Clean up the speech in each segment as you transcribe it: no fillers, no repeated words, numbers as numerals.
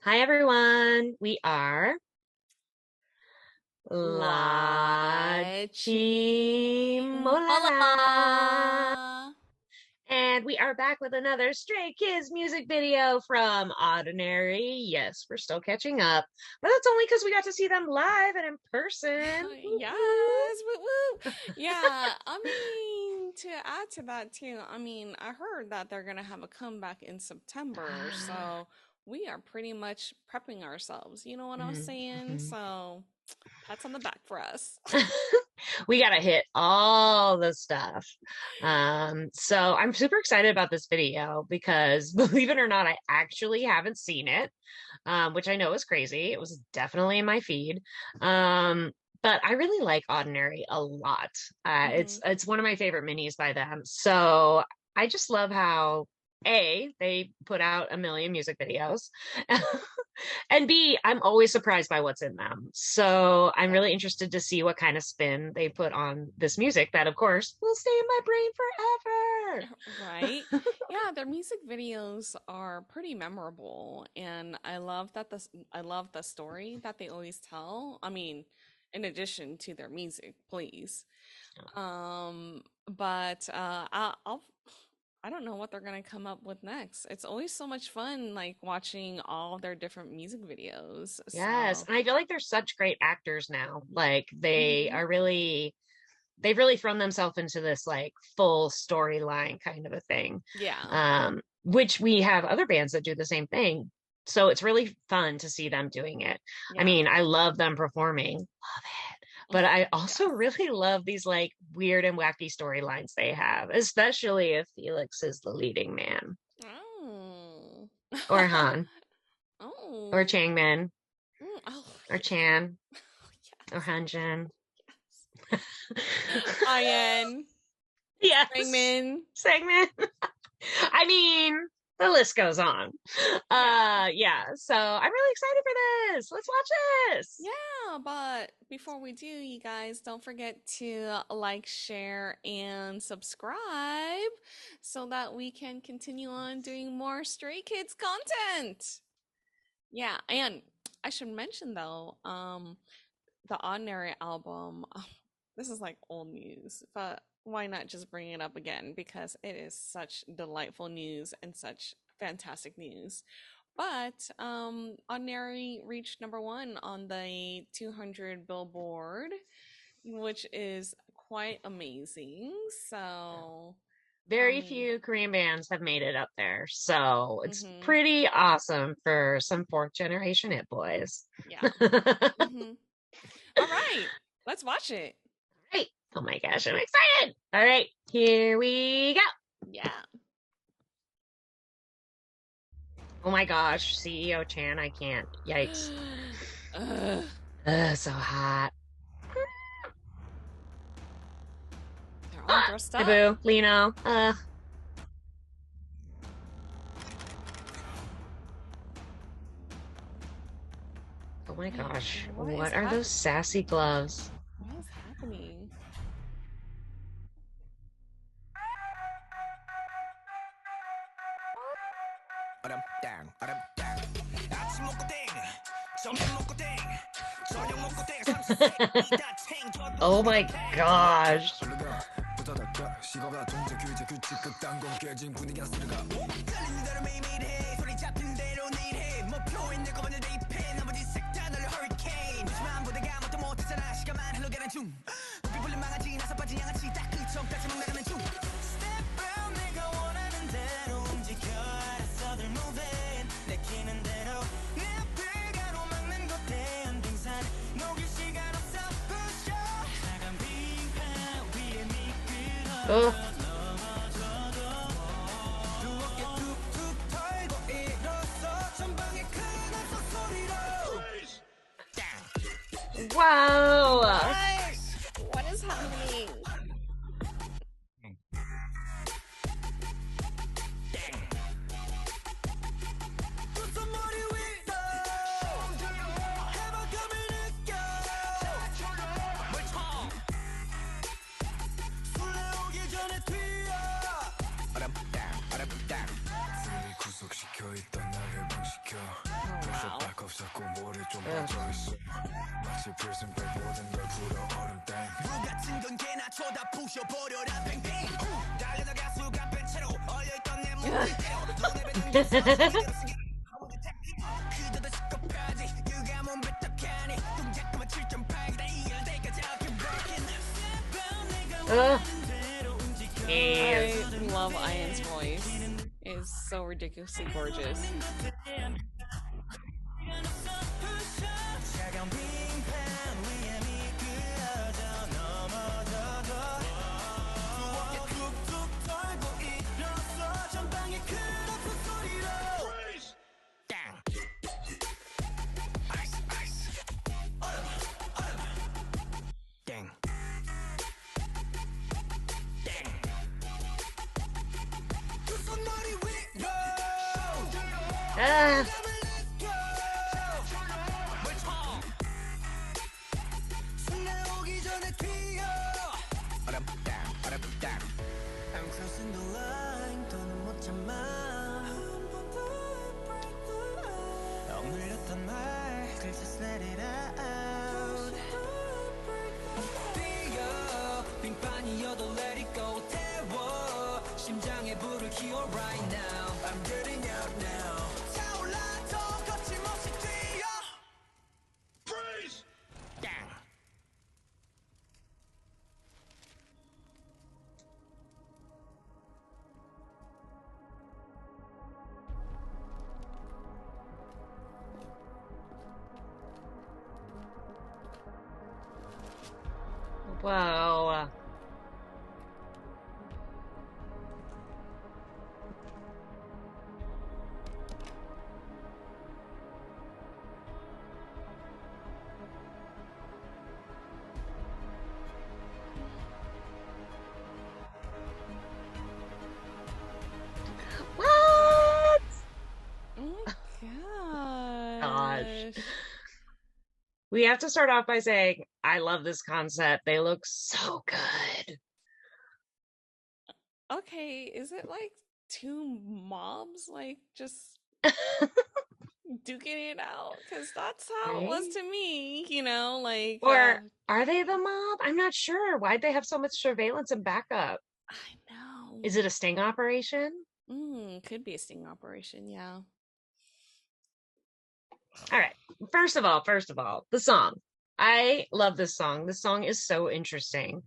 Hi, everyone. We are La Chimolala. Chimolala. And we are back with another Stray Kids music video from Ordinary. Yes, we're still catching up, but that's only because we got to see them live and in person. Yes, woo woo. Yeah, to add to that too, I heard that they're gonna have a comeback in September, so we are pretty much prepping ourselves. You know what I'm Mhm, saying? mhm. So, pats on the back for us. We gotta hit all the stuff. So I'm super excited about this video because believe it or not, I actually haven't seen it, which I know is crazy. It was definitely in my feed. But I really like Ordinary a lot. It's hmm it's one of my favorite minis by them. So I just love how they put out a million music videos. And B, I'm always surprised by what's in them. So I'm Yeah. really interested to see what kind of spin they put on this music that, of course, will stay in my brain forever. Right? Yeah, their music videos are pretty memorable, and I love the story that they always tell. In addition to their music, please. But I don't know what they're gonna come up with next. It's always so much fun, like watching all their different music videos. Yes. So, And I feel like they're such great actors now. Like mhm. they've really thrown themselves into this like full storyline kind of a thing. Yeah, Which we have other bands that do the same thing. So it's really fun to see them doing it. I yeah, mean, I love them performing, love it. But I also yes. really love these like weird and wacky storylines they have, especially if Felix is the leading man, Oh. or Han, or Oh. Changmin, Oh, or yes. Chan, or Yes. Hanjin. Yes. Ian. Yes, Hangman. segment. I mean, the list goes on. Yeah. Yeah, so I'm really excited for this. Let's watch this. Yeah, but before we do, you guys don't forget to like, share, and subscribe so that we can continue on doing more Stray Kids content. Yeah, and I should mention though, the Ordinary album, this is like old news, but why not just bring it up again because it is such delightful news and such fantastic news. But Ordinary reached number one on the 200 Billboard, which is quite amazing. So, I Very mean, few Korean bands have made it up there, so it's mm-hmm, pretty awesome for some fourth generation It Boys. yeah. Mm-hmm. All right, let's watch it. Right. Oh my gosh, I'm excited. All right, here we go. Yeah. Oh my gosh, CEO Chan, I can't. Yikes. Ugh, Ugh, so hot. they're all Ah, dressed hi up. boo, Lino. Oh my Wait, gosh, what is what are those sassy gloves? what is happening? 어렵당 어렵당 아침 먹고 땡 점심 먹고 땡 저녁 먹고 땡 삼시세끼 다 Oh 챙겨도 my gosh. 흐르가 부다닥다 식어가 동작 규제 규칙 극단 공 깨진 분위기가 쓰르가 달리는 대로 매일매일 해 소리 잡힌 대로 내일 해 목표 있는 거 먼저 대입해 나머지 색다른 허리케인 하지만 보다가 아무것도 못하잖아 시간만 흘러가는 중 우리 불린 망아지 나서 빠진 양아치 딱 그점까지 막 나가는 중 Step out 내가 원하는 대로 움직여 알았어 they're moving 내키는 대로 내 앞을 가로막는 거대한 등산 녹일 시간 없어 push up 차가운 빙판 위에 Oh, 미끄러 두 어깨 툭툭 털고 일어서 전방에 큰 함성 소리로 wow. What? What is happening? 두손 머리 위로 해방감을 느껴 멀쩡 술래오기 전에 튀어 어렵다 어렵다 숨이 구속시켜 있던 날 해방시켜 Wow. 물 같은 건 개나 쳐다 부셔버려라 뱅뱅 달려나가 수가 뺀 채로 얼려있던 내 몸을 때려 눈에 뱉는 게 소리대로 쓰기 그저도 시겁하지 그가 몸 뱉떡하니 동작하면 7.8이다 이해를 때까지 I'll keep rocking Yes. I love Ian's voice. It's so ridiculously gorgeous. 차가운 빙판 위에 미끄러져 넘어져도 부엌에 툭툭 털고 일어서 전방에 큰 아픈 소리로 땅 아이스 아이스 얼음 얼음 땡 땡. 두 손머리 위로 Ah. 순간 오기 전에 튀어 I'm crossing the line 더는 못 참아 한 번 더 break the line 억눌렸던 말 Just let it out 뛰어 빙판이어도 let it go 태워 심장에 불을 키워 right now I'm getting out now 타올라 더 거침없이 뛰어 Freeze! 땅 Whoa. What? Oh my Gosh. gosh. We have to start off by saying, I love this concept. They look so good. Okay, is it like two mobs like just duking it out? Because that's how it was Right? to me, you know, like Or are they the mob? I'm not sure. Why'd they have so much surveillance and backup? I know. Is it a sting operation? Could be a sting operation, yeah. All right. First of all, the song. I love this song. This song is so interesting.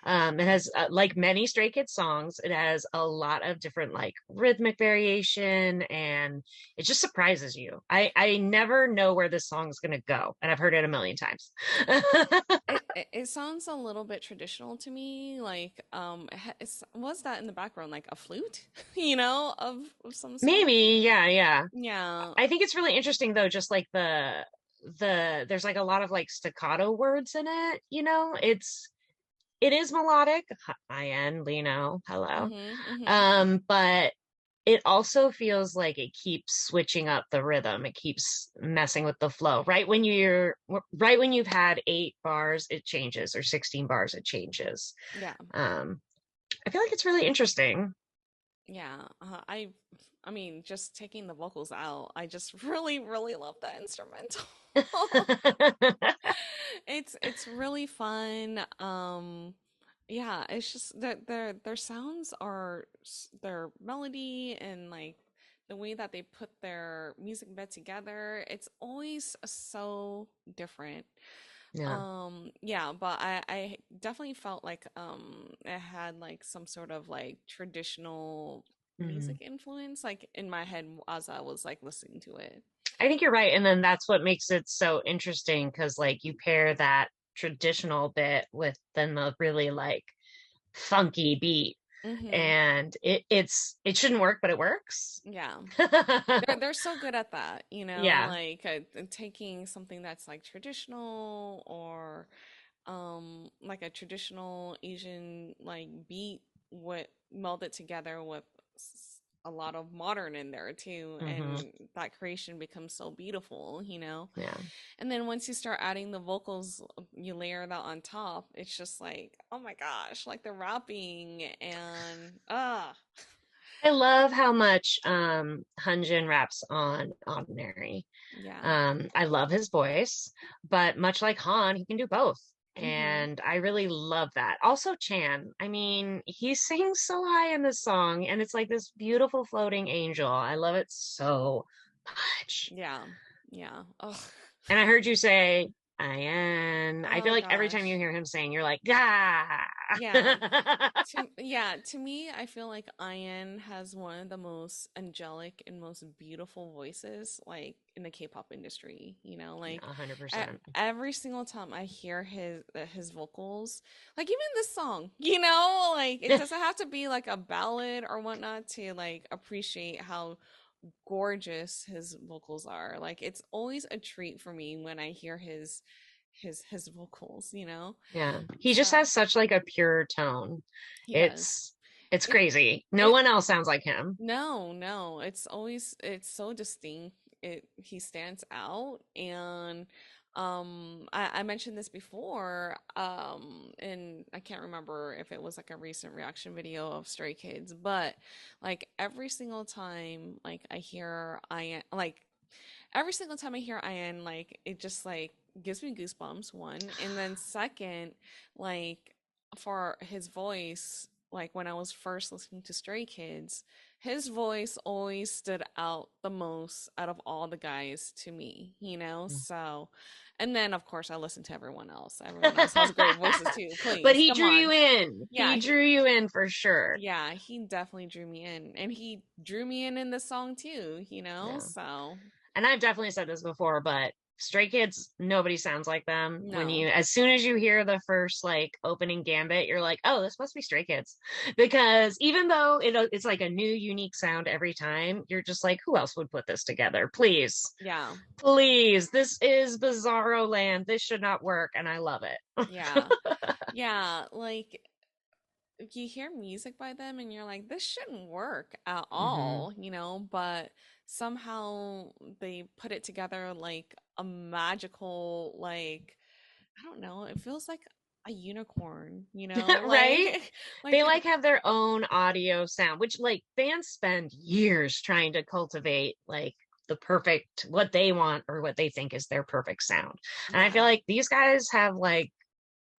It has, like many Stray Kids songs, it has a lot of different like rhythmic variation, and it just surprises you. I never know where this song's gonna go, and I've heard it a million times. It sounds a little bit traditional to me. Like, was that in the background like a flute, you know, of some sort? Maybe, yeah. Yeah. I think it's really interesting though, just like there's like a lot of like staccato words in it, you know? It is melodic. Ian, Lino, hello. But it also feels like it keeps switching up the rhythm. It keeps messing with the flow. Right when you've had 8 bars, it changes, or 16 bars, it changes. Yeah. I feel like it's really interesting. Yeah. I mean, just taking the vocals out, I just really, really love that instrumental. It's really fun. Yeah, it's just that their sounds are their melody and like the way that they put their music bed together, it's always so different. Yeah. Yeah, but I definitely felt like it had like some sort of like traditional music influence like in my head as I was like listening to it. I think you're right. And then that's what makes it so interesting, because like you pair that traditional bit with then the really like funky beat, and it shouldn't work, but it works. Yeah. They're so good at that, you know, Yeah. like taking something that's like traditional or like a traditional Asian like beat, what meld it together with a lot of modern in there too, and that creation becomes so beautiful, you know. Yeah. And then once you start adding the vocals, you layer that on top, it's just like, oh my gosh, like the rapping and I love how much Hyunjin raps on Ordinary. Yeah. I love his voice, but much like Han, he can do both. Mm-hmm. And I really love that. Also, Chan, I mean, he sings so high in this song, and it's like this beautiful floating angel. I love it so much. Yeah. Yeah. Oh, And I heard you say, Ian. I feel oh like every time you gosh. hear him sing, you're like, ah. Yeah. To me, I feel like Ian has one of the most angelic and most beautiful voices, like in the K-pop industry. You know, like 100%. every single time I hear his vocals, like even this song, you know, like it doesn't have to be like a ballad or whatnot to like appreciate how gorgeous his vocals are. Like it's always a treat for me when I hear his vocals, you know? Yeah. He just So has such like a pure tone. he does. It's It crazy. No it one else sounds like him. no, it's so distinct. It he stands out and I mentioned this before and I can't remember if it was like a recent reaction video of Stray Kids, but like every single time like I hear I like every single time I hear Ian, like it just like gives me goosebumps, one. And then second, like for his voice, like when I was first listening to Stray Kids, his voice always stood out the most out of all the guys to me, you know? So, and then of course I listen to everyone else. Everyone else has great voices too. But Please, he come drew you on. in. Yeah, He drew you in for sure. yeah, he definitely drew me in. And he drew me in this song too, you know? Yeah. So, And I've definitely said this before, but Stray Kids, nobody sounds like them. no. As soon as you hear the first like opening gambit, you're like, oh, this must be Stray Kids. Because even though it's like a new, unique sound every time, you're just like, who else would put this together? Please, Yeah. please. This is Bizarro land. This should not work. And I love it. Yeah. Yeah, like you hear music by them and you're like, this shouldn't work at Hmm. all, you know, but somehow they put it together like a magical, like, I don't know, it feels like a unicorn, you know, Right? like They it, like have their own audio sound, which like bands spend years trying to cultivate like the perfect what they want or what they think is their perfect sound. And I yeah. feel like these guys have like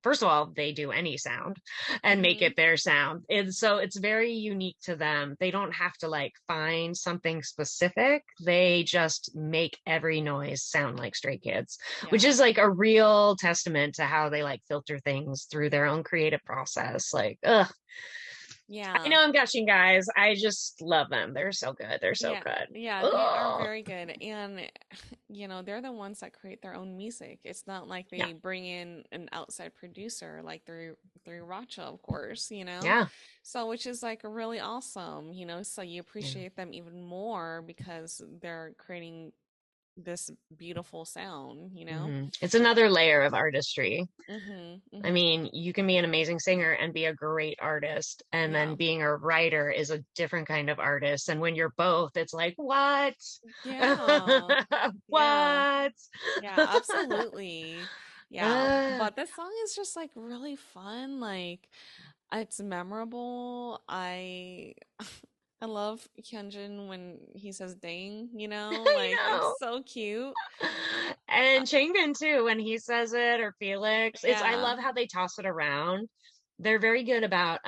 first of all, they do any sound and make Hmm. it their sound. And so it's very unique to them. They don't have to like find something specific. They just make every noise sound like Stray Kids, which Yeah. is like a real testament to how they like filter things through their own creative process. Like, ugh, I Yeah. know I'm gushing, guys. I just love them. They're so good. They're so Yeah, good. yeah, they are Ugh. very good. And you know, they're the ones that create their own music. It's not like Yeah. they bring in an outside producer like through Racha, of course, you know? Yeah. So which is like really awesome, you know, so you Yeah. appreciate them even more because they're creating this beautiful sound, you know? It's another layer of artistry. Mhm. I Mhm. mean, you can be an amazing singer and be a great artist. And then Yeah. being a writer is a different kind of artist. And when you're both, it's like, what? Yeah. Yeah. What? Yeah, absolutely. Yeah, Uh, but this song is just like really fun. Like it's memorable. I love Hyunjin when he says dang, you know, I like it's know. so cute. Uh, And Changbin too, when he says it, or Felix. I Yeah. love how they toss it around. They're very good about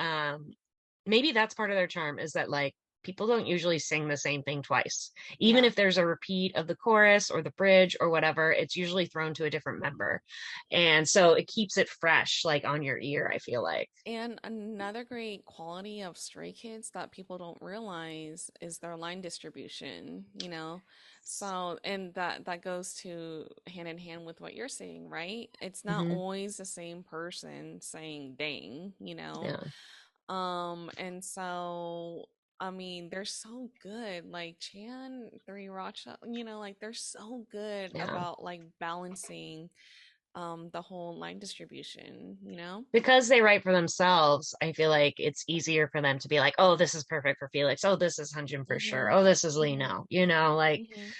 maybe that's part of their charm is that like people don't usually sing the same thing twice. Even Yeah. if there's a repeat of the chorus or the bridge or whatever, it's usually thrown to a different member. And so it keeps it fresh like on your ear, I feel like. And another great quality of Stray Kids that people don't realize is their line distribution, you know? So, and that goes to hand in hand with what you're saying, right? It's not Hmm. always the same person saying dang, you know? Yeah. And so I mean, they're so good. Like Chan, Three Racha, you know, like they're so good Yeah. about like balancing the whole line distribution, you know? Because they write for themselves, I feel like it's easier for them to be like, oh, this is perfect for Felix. Oh, this is Hyunjin for sure. Mhm. Oh, this is Mhm. Lino. You know, like Mhm.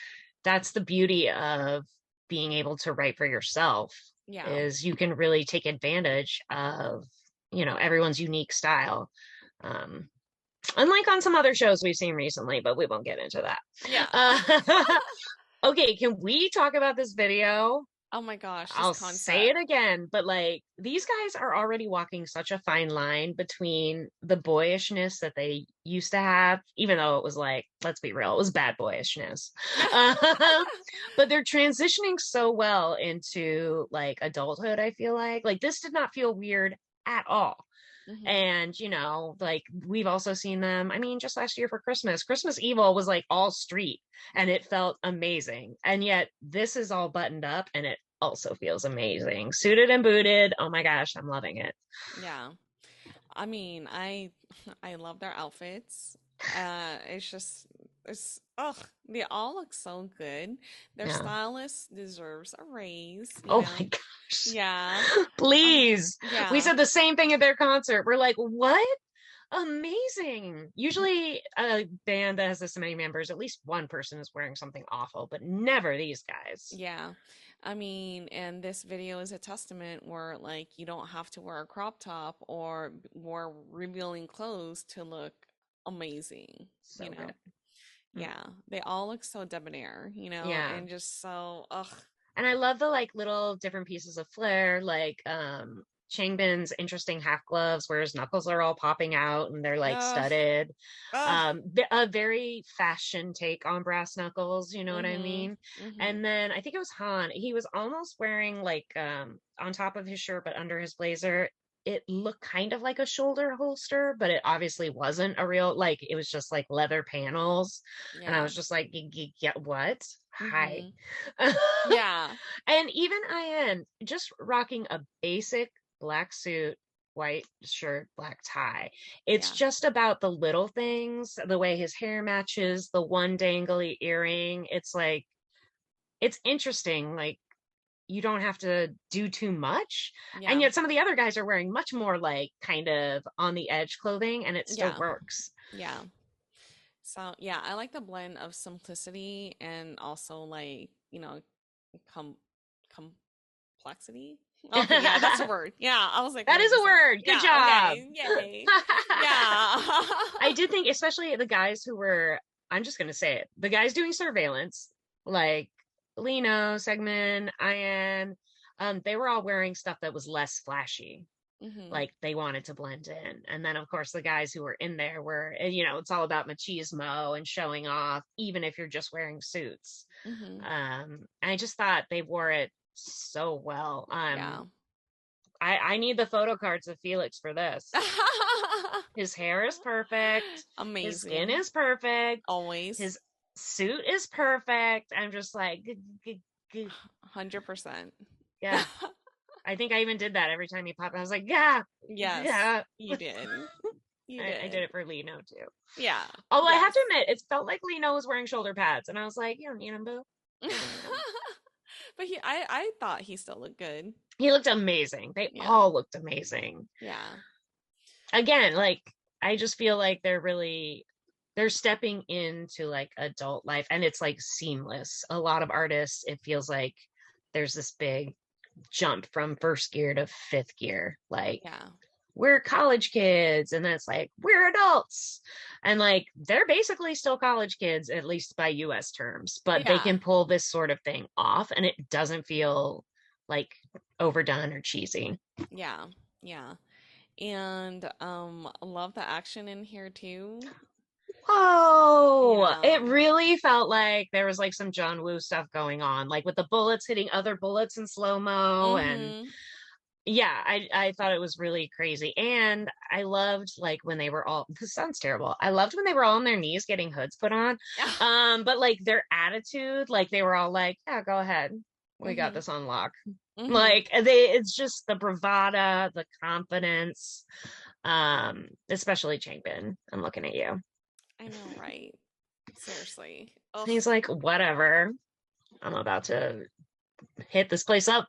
that's the beauty of being able to write for yourself Yeah. is you can really take advantage of, everyone's unique style. Um, Unlike on some other shows we've seen recently, but we won't get into that. Yeah. Okay, can we talk about this video? Oh my gosh, this I'll say concept. it again, but like these guys are already walking such a fine line between the boyishness that they used to have, even though it was like, let's be real, it was bad boyishness. Um, but they're transitioning so well into like adulthood, I feel like this did not feel weird at all. Hmm. And, like we've also seen them. I mean, just last year for Christmas Evil was like all street and it felt amazing. And yet this is all buttoned up and it also feels amazing. Suited and booted. Oh my gosh, I'm loving it. Yeah. I mean, I love their outfits. It's just it's they all look so good. Their Yeah. stylist deserves a raise, you Oh my know. gosh. Yeah. Please. We Yeah. said the same thing at their concert. We're like, what? Amazing. Usually a band that has this many members, at least one person is wearing something awful, but never these guys. Yeah. I mean, and this video is a testament where like you don't have to wear a crop top or wear revealing clothes to look amazing, So you know. good. Mm. Yeah. They all look so debonair, you know, Yeah. and just so ugh. And I love the like little different pieces of flair, like Changbin's interesting half gloves where his knuckles are all popping out and they're like Ugh. studded. Ugh. A very fashion take on brass knuckles, you know what I Mhm. mean? Mhm. And then I think it was Han. He was almost wearing like on top of his shirt, but under his blazer, it looked kind of like a shoulder holster, but it obviously wasn't a real like it was just like leather panels. And I Yeah. was just like, yeah, what? Hi. Mhm. Yeah. And even IN just rocking a basic black suit, white shirt, black tie. It's Yeah. just about the little things, the way his hair matches, the one dangly earring. It's like, it's interesting. Like, you don't have to do too much. And Yeah. yet, some of the other guys are wearing much more like kind of on the edge clothing, and it still Yeah. works. Yeah. So, yeah, I like the blend of simplicity and also like, you know, com complexity. Okay, yeah, that's a That word. Yeah, I was like, is wait a a second. word. Good Yeah, job. okay. Yay. Yeah. I did think, especially the guys who were, I'm just going to say it, the guys doing surveillance, like Lino, Segman, Ian, they were all wearing stuff that was less flashy. Hmm. Like they wanted to blend in. And then, of course, the guys who were in there were, it's all about machismo and showing off, even if you're just wearing suits. Hmm. I just thought they wore it so well. Yeah. I need the photo cards of Felix for this. His hair is perfect. His skin Amazing. is perfect. Always. His suit is perfect. I'm just like, "G- 100%. yeah. I think I even did that every time he popped. I was like, yeah, Yes, yeah. you did. You I did did. it for Lino too. Yeah. Although I have Yes. to admit, it felt like Lino was wearing shoulder pads, and I was like, you don't need them, boo. You don't need them. But I thought he still looked good. He looked amazing. They Yeah. all looked amazing. Yeah. Again, like I just feel like they're stepping into like adult life and it's like seamless. A lot of artists, it feels like there's this big jump from first gear to fifth gear. Like Yeah. we're college kids and then it's like we're adults. And like they're basically still college kids, at least by US terms, but they Yeah. can pull this sort of thing off and it doesn't feel like overdone or cheesy. Yeah. Yeah. And love the action in here too. Oh, it Yeah. really felt like there was like some John Woo stuff going on, like with the bullets hitting other bullets in slow-mo. And Mm-hmm. yeah, I thought it was really crazy. And I loved like when they were all, this sounds terrible. I loved when they were all on their knees getting hoods put on. But like their attitude, like they were all like, yeah, go ahead. We got Mm-hmm. this on lock. Mm-hmm. Like it's just the bravado, the confidence. Especially Changbin. I'm looking at you. I know, right? Seriously. Ugh. He's like, whatever. I'm about to hit this place up.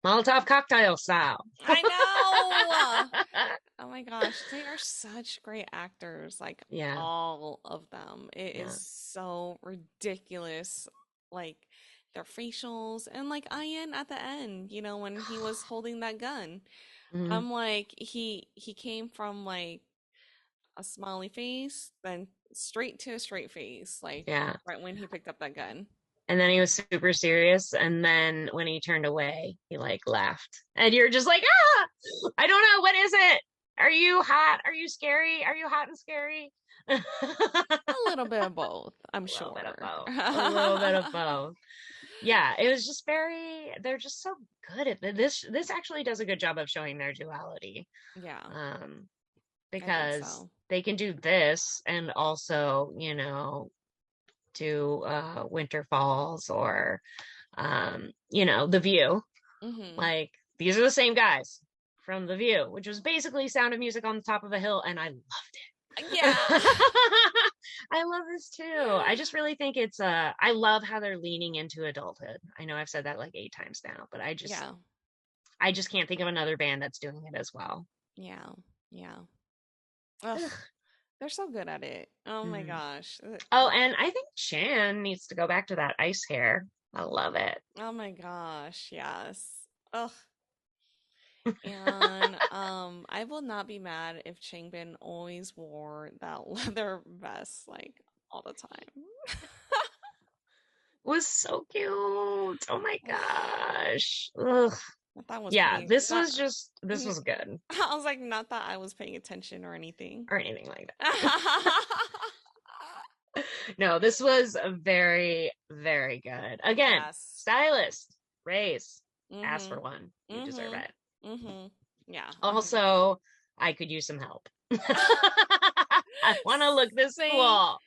Molotov cocktail style. I know. Oh my gosh, they are such great actors, like Yeah. all of them. It Yeah. is so ridiculous. Like their facials and like Ian at the end, you know, when he was holding that gun. Mhm. I'm like he came from like a smiley face, then straight to a straight face, like Yeah. right when he picked up that gun. And then he was super serious. And then when he turned away, he like laughed. And you're just like, ah, I don't know. What is it? Are you hot? Are you scary? Are you hot and scary? A little bit of both, I'm A little sure. bit of both. A little bit of both. Yeah, it was just they're just so good at this actually does a good job of showing their duality. Yeah, Because so. they can do this and also, you know, do Winter Falls or you know, The View. Mm-hmm. Like these are the same guys from The View, which was basically Sound of Music on the top of a hill, and I loved it. Yeah. I love this too. I just really think it's I love how they're leaning into adulthood. I know I've said that like 8 times now, but I just can't think of another band that's doing it as well. Yeah. Ugh, they're so good at it. Oh my gosh. Oh, and I think Chan needs to go back to that ice hair. I love it. Oh my gosh, yes. Ugh. And I will not be mad if Changbin always wore that leather vest like all the time. Was so cute. Oh my gosh. Ugh. That was Yeah, pretty, this that, was good. I was like, not that I was paying attention or anything. Or anything like that. No, this was a very, very good. Again, stylist, raise, ask for one. You deserve it. Yeah. Also, I could use some help. I want to look this cool.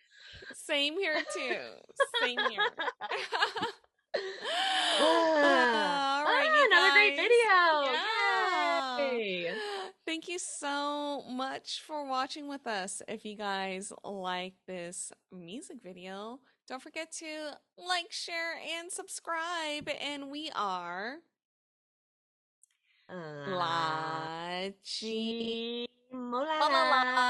Same here too. Same here. All right, another great video. Yeah. Yay. Thank you so much for watching with us. If you guys like this music video, don't forget to like, share, and subscribe. And we are Lachi Molala.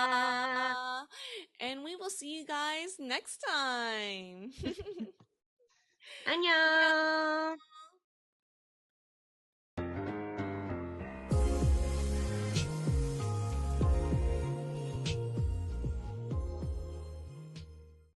And we will see you guys next time. Annyeong.